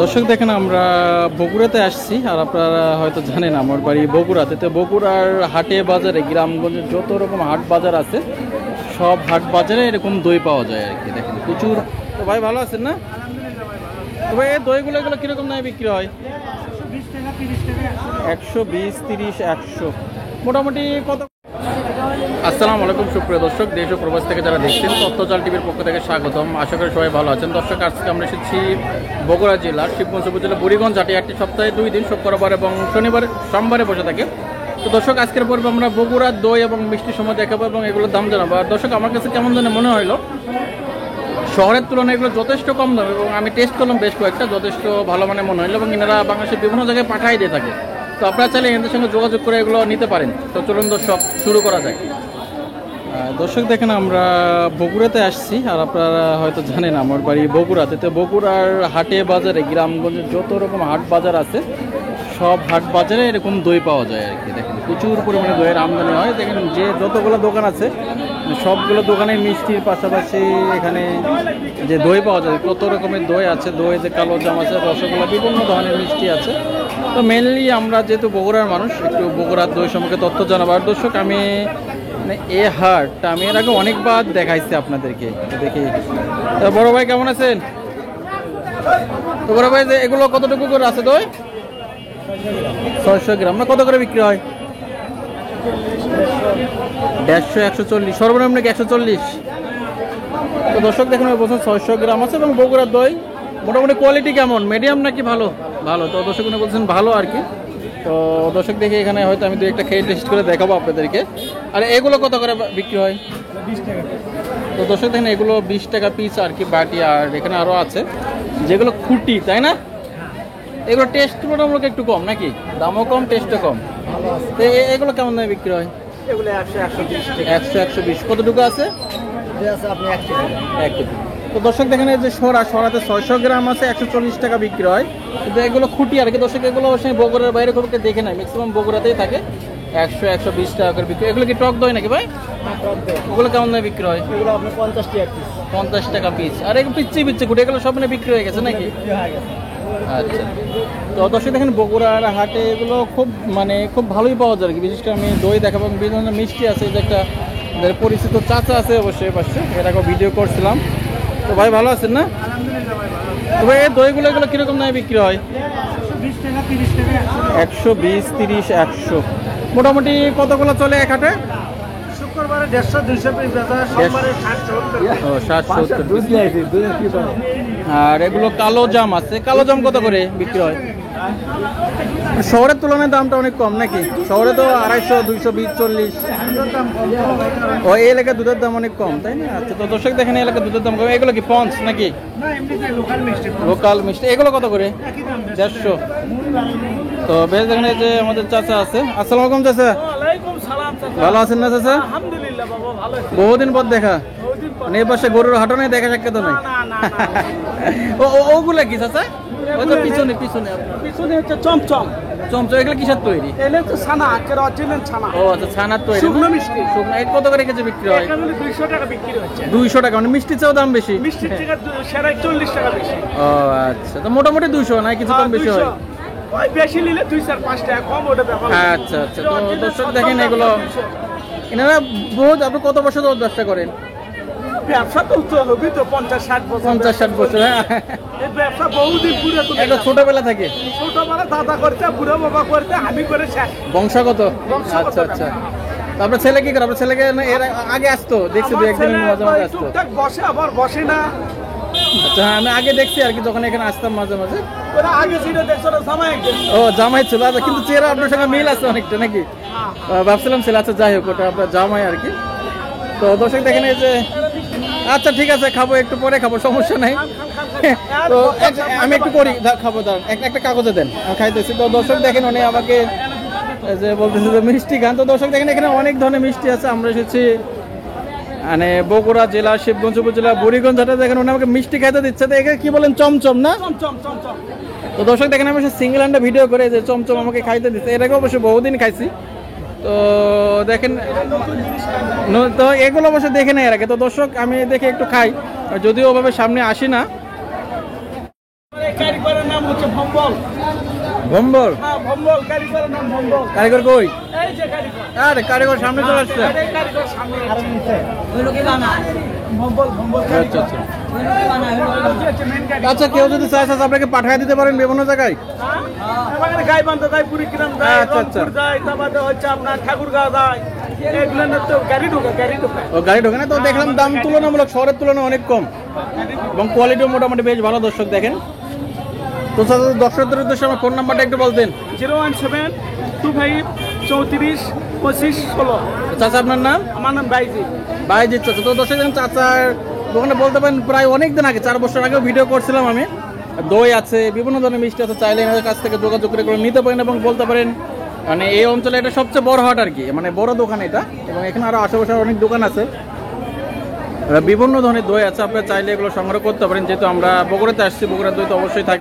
দর্শক দেখেন আমরা বগুড়াতে আসছি আর আপনারা হয়তো জানেন আমার বাড়ি বগুড়াতে। তো বগুড়ার হাটে বাজারে গ্রামগঞ্জে যত রকম হাট বাজার আছে সব হাট বাজারে এরকম দই পাওয়া যায় আর কি। দেখেন প্রচুর। তো ভাই ভালো আছেন না? তো ভাই এই দইগুলো এগুলো কীরকম দামে বিক্রি হয়? 120, 30, 100 মোটামুটি কত? আসসালামু আলাইকুম সুপ্রিয় দর্শক, দেশ ও প্রবাস থেকে যারা দেখছেন তথ্যজাল টিভির পক্ষ থেকে স্বাগতম। আশা করি সবাই ভালো আছেন। দর্শক আজকে আমরা এসেছি বগুড়া জেলার শিবগঞ্জ উপজেলা বুড়িগঞ্জ হাটে। একটি সপ্তাহে 2 দিন শুক্রবার এবং শনিবার সোমবারে বসে থাকে। তো দর্শক আজকের পর্বে আমরা বগুড়ার দই এবং মিষ্টি সময় দেখাবো এবং এগুলোর দাম জানাবো। আর দর্শক আমার কাছে কেমন জানে মনে হলো শহরের তুলনায় এগুলো যথেষ্ট কম দাম এবং আমি টেস্ট করলাম বেশ কয়েকটা, যথেষ্ট ভালো মানে মনে হলো এবং এনারা বাংলাদেশের বিভিন্ন জায়গায় পাঠাই দিয়ে থাকে। তো আপনারা চাইলে এদের সঙ্গে যোগাযোগ করে এগুলো নিতে পারেন। তো চলুন দর্শক শুরু করা যায়। দর্শক দেখেন আমরা বগুড়াতে আসছি আর আপনারা হয়তো জানেন আমার বাড়ি বগুড়াতে। তো বগুড়ার হাটে বাজারে গ্রামগঞ্জে যত রকম হাট বাজার আছে সব হাট বাজারে এরকম দই পাওয়া যায় আর কি। দেখেন প্রচুর পরিমাণে দইয়ের আমদানি হয়। দেখেন যে যতগুলো দোকান আছে সবগুলো দোকানে মিষ্টির পাশাপাশি এখানে যে দই পাওয়া যায় কত রকমের দই আছে। দই যে কালো জাম আছে, রসগোল্লা, বিভিন্ন ধরনের মিষ্টি আছে। তো মেনলি আমরা যেহেতু বগুড়ার মানুষ একটু বগুড়ার দই সম্পর্কে তথ্য জানাবো। আর দর্শক আমি এই হাটটা আমি এর আগে অনেকবার দেখাইছি আপনাদেরকে। দেখি তো বড় ভাই কেমন আছেন? তো বড় ভাই যে এগুলো কতটুকু করে আছে দই? 600 গ্রাম না কত করে বিক্রি হয়? 150, 140, সর্বনিম্ন নাকি 140। তো দর্শক দেখুন ওই বছর 600 গ্রাম আছে এবং বগুড়ার দই মোটামুটি কোয়ালিটি কেমন, মিডিয়াম নাকি ভালো? ভালো। তো দর্শক বলছেন ভালো আর কি। তো দর্শক দেখে এখানে হয়তো আমি 2-1টা খেয়ে টেস্ট করে দেখাবো আপনাদেরকে। আর এগুলো কত করে বিক্রি হয়? 20 টাকা। তো দর্শক দেখেন এগুলো 20 টাকা পিস আর কি বাটি। আর এখানে আরও আছে যেগুলো খুঁটি, তাই না? এগুলো টেস্ট তুলনামূলক একটু কম নাকি? দামও কম, টেস্টও কম। তো এগুলো কেমন দামে বিক্রি হয়? এগুলো 100, 120 টাকা। 100, 120 কতটুকু আছে? আছে আপনি 1 কেজি। 1 কেজি। তো দর্শক দেখেন এই যে সরাতে 600 গ্রাম আছে, 140 টাকা বিক্রি হয়। কিন্তু এগুলো খুঁটি আর কি। দর্শক এগুলো অবশ্যই বগুড়ার বাইরে খুব একটা দেখে নাই, ম্যাক্সিমাম বগুড়াতেই থাকে। 100, 120 টাকা করে বিক্রি। এগুলো কি টক দই নাকি ভাই? ওগুলো কেমন দামে বিক্রি হয়? এগুলো আপনি 50 টাকা পিস। 50 টাকা পিস। আর এগুলো পিচ্ছি খুঁটি এগুলো সব বিক্রি হয়ে গেছে নাকি? আচ্ছা। তো দর্শক দেখেন বগুড়ার হাটে এগুলো খুব ভালোই পাওয়া যায় আর কি। বিশেষ করে আমি দই দেখাবো, বিভিন্ন ধরনের মিষ্টি আছে। এই যে একটা পরিচিত চাচা আছে অবশ্যই পাশে, এর আগে ভিডিও করছিলাম। তো ভাই ভালো আছেন না? তো ভাই এই দইগুলো এগুলো কীরকম দামে বিক্রি হয়? 120 টাকা, 30 টাকা। 120, 30, 100 মোটামুটি কতগুলো চলে এক হাটে? শুক্রবারে 150, 200 পিস বেচা, সোমবারে 60, 70। 60-70। আর এগুলো কালো জাম আছে, কালো জাম কত করে বিক্রি হয়? শহরের তুলনায় দামটা অনেক কম নাকি? শহরে তো 250, 220, 40। ও এই এলাকায় দুধের দাম অনেক কম, তাই না? আচ্ছা। তো দর্শক দেখেন এই এলাকায় দুধের দাম কম। এগুলো কি পঞ্চ নাকি? না, এমনিতে লোকাল মিষ্টি। লোকাল মিষ্টি। এগুলো কত করে? একই দাম। 150। তো বেশ দেখেন এই যে আমাদের চাচা আছে। আসসালামু আলাইকুম চাচা। ওয়ালাইকুম সালাম চাচা। ভালো আছেন না চাচা? আলহামদুলিল্লাহ বাবা, ভালো আছি। বহুদিন পর দেখা। বহুদিন পর। মানে এই পাশে গরুর হাটও নেই, দেখা সাক্ষাৎ নাই। না। ওগুলা কি চাচা? ওই তো পিছনে পিছনে হচ্ছে চমচম। চমচম। এগুলো কিসের তৈরি? এলে তো ছানা, আজকের অরিজিনাল ছানা। ও আচ্ছা, ছানার তৈরি। শুকনো মিষ্টি। শুকনো। এই কত করে কেজি বিক্রি হয়? এখানে 200 টাকা বিক্রি হচ্ছে। 200 টাকা। মানে মিষ্টির চেয়েও দাম বেশি? মিষ্টির থেকে সেরাই 40 টাকা বেশি। ও আচ্ছা। তো মোটামুটি 200 না কিছু কম বেশি হয়? 200 ওই বেশি নিলে 2-4-5 টাকা কম, ওটা ব্যাপার। আচ্ছা। তো দর্শক দেখেন এগুলো এনারা বহুত। আপনি কত বছর ধরে ব্যবসা করেন? ব্যবসা তো হবে তো 50-60 বছর। 50-60 বছর। হ্যাঁ, এই ব্যবসা বহুদিন পুরো তো। একটা ছোটবেলা থেকে ছোটবেলা দাদা করতে, বুড়ো বাবা করতে, আমি করে শেষ। বংশগত। বংশগত আচ্ছা। আপনার ছেলে কি করে? আপনার ছেলেকে এর আগে আসতো দেখছি, দু একদিন মাঝে মাঝে আসতো। টুকটাক বসে, আবার বসে না। আচ্ছা। হ্যাঁ, আমি আগে দেখছি আর কি, যখন এখানে আসতাম মাঝে মাঝে। ওরা আগে ছিল দেখছো না, জামাই একদিন। ও জামাই ছিল। আচ্ছা। কিন্তু চেহারা আপনার সঙ্গে মিল আছে অনেকটা নাকি? ভাবছিলাম ছেলে। আচ্ছা যাই হোক, ওটা আপনার জামাই আর কি। তো দর্শক দেখেন এই যে। আচ্ছা ঠিক আছে, খাবো একটু পরে খাবো, সমস্যা নাই। তো আমি একটু করি খাবো। দাঁড়ান, একটা কাগজে দেন, আমি খাইতেছি। তো দর্শক দেখেন উনি আমাকে যে বলতেছে যে মিষ্টি খান। তো দর্শক দেখেন এখানে অনেক ধরনের মিষ্টি আছে। আমরা এসেছি মানে বগুড়া জেলা শিবগঞ্জ উপজেলা বুড়িগঞ্জ হাটে। দেখেন উনি আমাকে মিষ্টি খাইতে দিচ্ছে। তো এখানে কি বলেন? চমচম না? চমচম। তো দর্শক দেখেন আমি সিঙ্গেল হ্যান্ডে ভিডিও করে যে চমচম আমাকে খাইতে দিচ্ছে। এর আগে অবশ্যই বহুদিন খাইছি। তো দেখেন তো এগুলো অবশ্য দেখে নেই এর আগে। তো দর্শক আমি দেখে একটু খাই, যদিও ওভাবে সামনে আসি না। কারিগরের নাম হচ্ছে ভম্বল। ভম্বল হ্যাঁ ভম্বল, কারিগরের নাম ভম্বল। কারিগর কই? এই যে কারিগর, আরে কারিগর সামনে চলে আসছে। এই কারিগর সামনে আছে। ভম্বল ভম্বল আচ্ছা কারিগর। আচ্ছা এই হচ্ছে main কারিগর। আচ্ছা, কেউ যদি চায় চাচা আপনাকে পাঠিয়ে দিতে পারেন বিভিন্ন জায়গায়। এখানে গাইবান্ধা যায়, কুড়িগ্রাম যায়, আচ্ছা, আচ্ছা। রংপুর যায়, তারপরে হচ্ছে আপনার ঠাকুরগাঁও যায়। এগুলো না তো গাড়ি ঢোকে। ও গাড়ি ঢোকে না তো, দেখলাম দাম তুলনামূলক শহরের তুলনায় অনেক কম এবং কোয়ালিটিও মোটামুটি বেশ ভালো। দর্শক দেখেন তো চাচা, দর্শকদের উদ্দেশ্যে আমার ফোন নাম্বারটা একটু বলতেন। 017252516। চাচা আপনার নাম? আমার নাম বাইজি। বাইজিৎ চাচা। তো দর্শক দেখেন চাচার দোকানে বলতে পারেন প্রায় অনেক দিন আগে, 4 বছর আগেও ভিডিও করছিলাম আমি। দই আছে, বিভিন্ন ধরনের মিষ্টি আছে, চাইলে এনাদের কাছ থেকে যোগাযোগ করে নিতে পারেন এবং বলতে পারেন মানে এই অঞ্চলে এটা সবচেয়ে বড় হাট আর কি, মানে বড় দোকান এটা। এবং এখানে আরো আশেপাশে অনেক দোকান আছে, বিভিন্ন ধরনের দই আছে, আপনারা চাইলে এগুলো সংগ্রহ করতে পারেন। যেহেতু আমরা বগুড়াতে আসছি, বগুড়ার দই তো অবশ্যই থাকে।